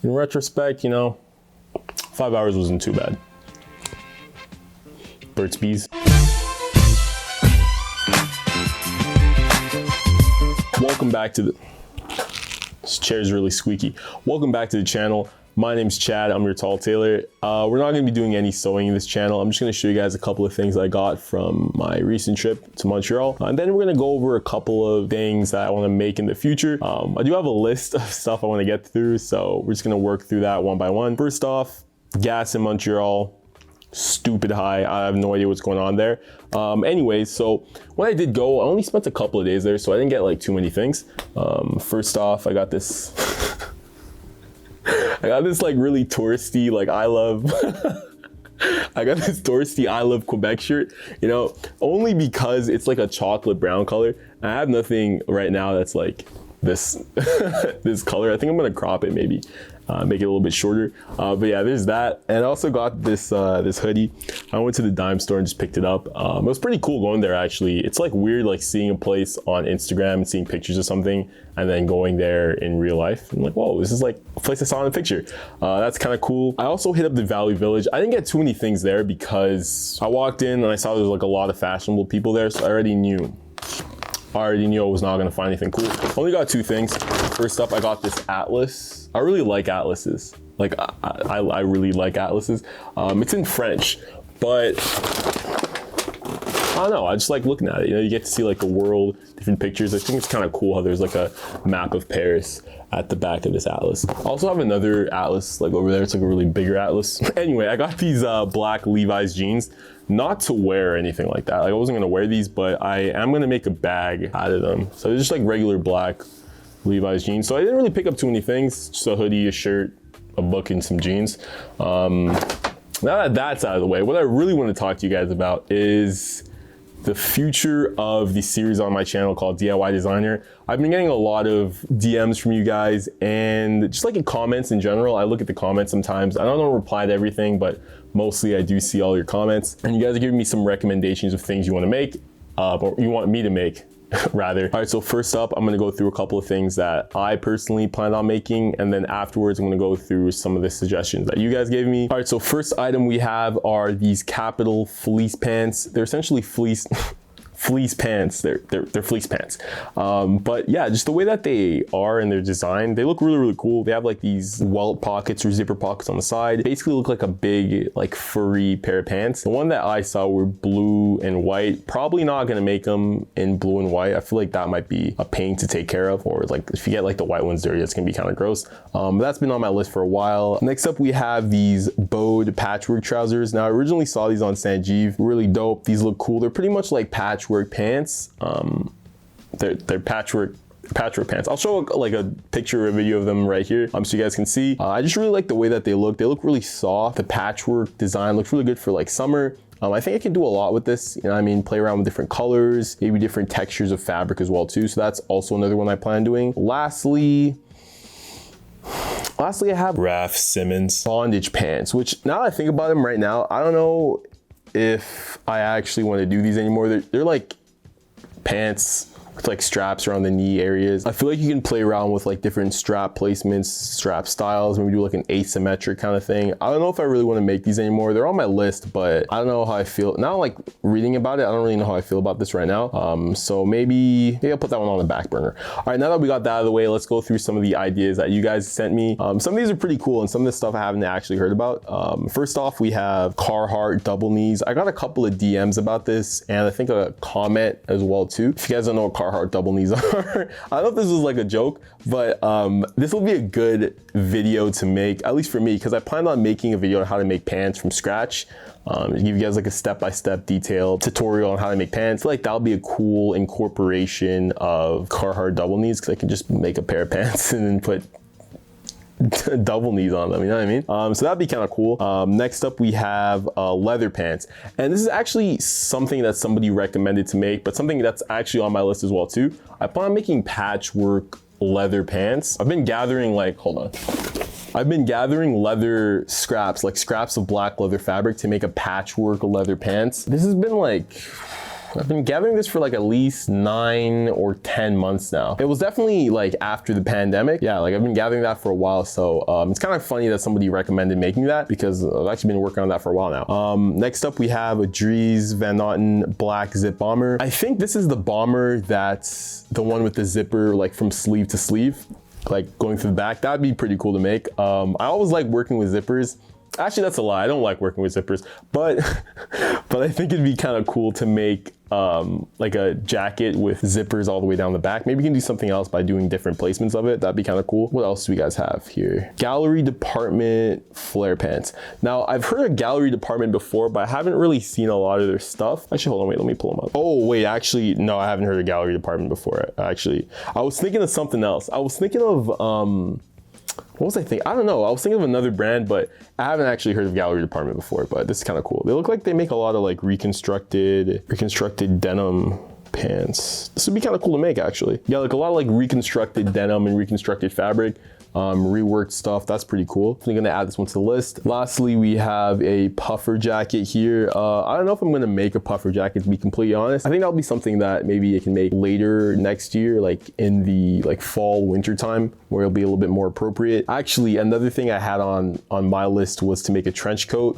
in retrospect, you know, 5 hours wasn't too bad. Burt's Bees. Welcome back to the, this chair's really squeaky. Welcome back to the channel. My name's Chad, I'm your Tall Tailor. We're not gonna be doing any sewing in this channel. I'm just gonna show you guys a couple of things I got from my recent trip to Montreal. And then we're gonna go over a couple of things that I wanna make in the future. I do have a list of stuff I wanna get through, so we're just gonna work through that one by one. First off, gas in Montreal, stupid high. I have no idea what's going on there. Anyways, so when I did go, I only spent a couple of days there, so I didn't get like too many things. First off, I got this I got this like really touristy, like I got this touristy I love Quebec shirt, you know, only because it's like a chocolate brown color. I have nothing right now that's like this this color. I think I'm gonna crop it, maybe make it a little bit shorter, but yeah, there's that. And I also got this this hoodie. I went to the dime store and just picked it up. It was pretty cool going there, actually. It's like weird like seeing a place on Instagram and seeing pictures of something and then going there in real life and like, whoa, this is like a place I saw in a picture. That's kind of cool. I also hit up the Valley Village. I didn't get too many things there because I walked in and I saw there was like a lot of fashionable people there, so I already knew I was not gonna find anything cool. Only got two things. First up, I got this atlas. I really like atlases. Like I really like atlases. It's in French, but I don't know, I just like looking at it. You know, you get to see like the world, different pictures. I think it's kind of cool how there's like a map of Paris at the back of this atlas. I also have another atlas like over there. It's like a really bigger atlas. Anyway, I got these black Levi's jeans. Not to wear or anything like that. Like I wasn't gonna wear these, but I am gonna make a bag out of them. So they're just like regular black Levi's jeans. So I didn't really pick up too many things. Just a hoodie, a shirt, a book, and some jeans. Now that that's out of the way, what I really want to talk to you guys about is the future of the series on my channel called DIY Designer. I've been getting a lot of DMs from you guys and just like in comments in general. I look at the comments sometimes. I don't reply to everything, but mostly I do see all your comments. And you guys are giving me some recommendations of things you want to make, or you want me to make, rather. All right, so first up, I'm gonna go through a couple of things that I personally plan on making, and then afterwards, I'm gonna go through some of the suggestions that you guys gave me. All right, so first item we have are these Kapital fleece pants. They're essentially fleece pants. They're fleece pants. But yeah, just the way that they are and their design, they look really, really cool. They have like these welt pockets or zipper pockets on the side. Basically look like a big, like furry pair of pants. The one that I saw were blue and white. Probably not gonna make them in blue and white. I feel like that might be a pain to take care of, or like if you get like the white ones dirty, it's gonna be kind of gross. But that's been on my list for a while. Next up, we have these Bode patchwork trousers. Now I originally saw these on Sanjeev, really dope. These look cool. They're pretty much like patchwork pants. They're patchwork pants. I'll show like a picture or a video of them right here so you guys can see. I just really like the way that they look. They look really soft. The patchwork design looks really good for like summer. I think I can do a lot with this, you know what I mean? Play around with different colors, maybe different textures of fabric as well too. So that's also another one I plan on doing. Lastly, I have Raf Simmons Bondage pants, which now that I think about them right now, I don't know if I actually want to do these anymore. They're like pants with like straps around the knee areas. I feel like you can play around with like different strap placements, strap styles, maybe do like an asymmetric kind of thing. I don't know if I really want to make these anymore. They're on my list, but I don't know how I feel. Now like reading about it, I don't really know how I feel about this right now. So maybe I'll put that one on the back burner. All right, now that we got that out of the way, let's go through some of the ideas that you guys sent me. Some of these are pretty cool and some of this stuff I haven't actually heard about. First off, we have Carhartt double knees. I got a couple of DMs about this and I think a comment as well too. If you guys don't know what Carhartt double knees are, I don't know if this was like a joke, but this will be a good video to make, at least for me, because I planned on making a video on how to make pants from scratch. Give you guys like a step-by-step detailed tutorial on how to make pants. I feel like that'll be a cool incorporation of Carhartt double knees, because I can just make a pair of pants and then put double knees on them, you know what I mean? So that'd be kind of cool. Next up, we have leather pants. And this is actually something that somebody recommended to make, but something that's actually on my list as well too. I plan on making patchwork leather pants. I've been gathering like, I've been gathering leather scraps, like scraps of black leather fabric to make a patchwork leather pants. This has been like, I've been gathering this for like at least 9 or 10 months now. It was definitely like after the pandemic. Yeah, like I've been gathering that for a while. So it's kind of funny that somebody recommended making that because I've actually been working on that for a while now. Next up, we have a Drees Van Notten black zip bomber. I think this is the bomber that's the one with the zipper like from sleeve to sleeve, like going through the back. That'd be pretty cool to make. I always like working with zippers. Actually, that's a lie. I don't like working with zippers, but I think it'd be kind of cool to make like a jacket with zippers all the way down the back. Maybe you can do something else by doing different placements of it. That'd be kind of cool. What else do we guys have here? Gallery department flare pants. Now, I've heard of gallery department before, but I haven't really seen a lot of their stuff. Actually, hold on, wait, let me pull them up. Oh, wait, actually, no, I haven't heard of gallery department before. Actually, I was thinking of something else. I was thinking of, what was I thinking? I don't know. I was thinking of another brand, but I haven't actually heard of Gallery Department before, but this is kind of cool. They look like they make a lot of like reconstructed denim pants. This would be kind of cool to make actually. Yeah, like a lot of like reconstructed denim and reconstructed fabric. Reworked stuff. That's pretty cool. I'm gonna add this one to the list. Lastly, we have a puffer jacket here. I don't know if I'm gonna make a puffer jacket, to be completely honest. I think that'll be something that maybe I can make later next year, like in the like fall winter time, where it'll be a little bit more appropriate. Actually, another thing I had on my list was to make a trench coat.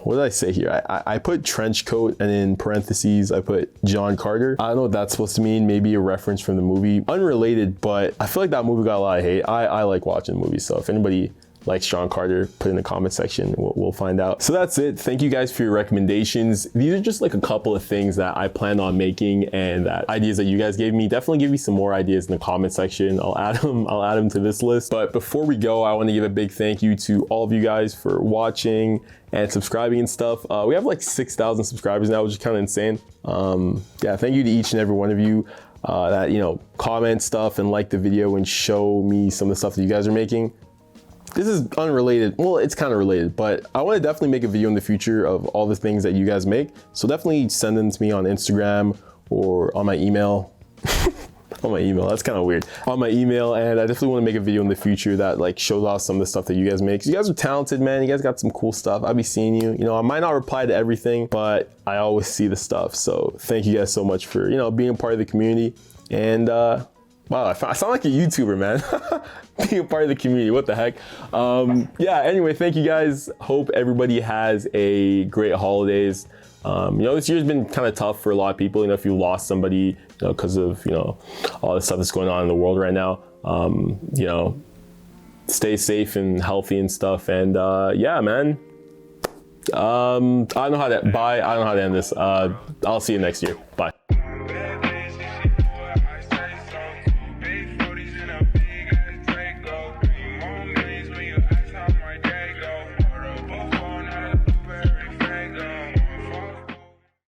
What did I say here? I put trench coat and in parentheses I put John Carter. I don't know what that's supposed to mean. Maybe a reference from the movie. Unrelated, but I feel like that movie got a lot of hate. I like watching movies, so if anybody likes John Carter, put in the comment section, we'll find out. So that's it. Thank you guys for your recommendations. These are just like a couple of things that I plan on making and that ideas that you guys gave me. Definitely give me some more ideas in the comment section. I'll add them to this list. But before we go, I want to give a big thank you to all of you guys for watching and subscribing and stuff. We have like 6,000 subscribers now, which is kind of insane. Yeah, thank you to each and every one of you that, you know, comment stuff and like the video and show me some of the stuff that you guys are making. This is unrelated. Well, it's kind of related, but I want to definitely make a video in the future of all the things that you guys make. So definitely send them to me on Instagram or on my email. On my email, that's kind of weird. On my email, and I definitely want to make a video in the future that like shows off some of the stuff that you guys make. 'Cause you guys are talented, man. You guys got some cool stuff. I'll be seeing you. You know, I might not reply to everything, but I always see the stuff. So thank you guys so much for, you know, being a part of the community. And wow, I sound like a YouTuber, man. Being a part of the community, what the heck? Yeah, anyway, thank you guys. Hope everybody has a great holidays. You know, this year's been kind of tough for a lot of people. You know, if you lost somebody, you know, because of, you know, all the stuff that's going on in the world right now, you know, stay safe and healthy and stuff. And yeah, man, I don't know how to end this. I'll see you next year. Bye.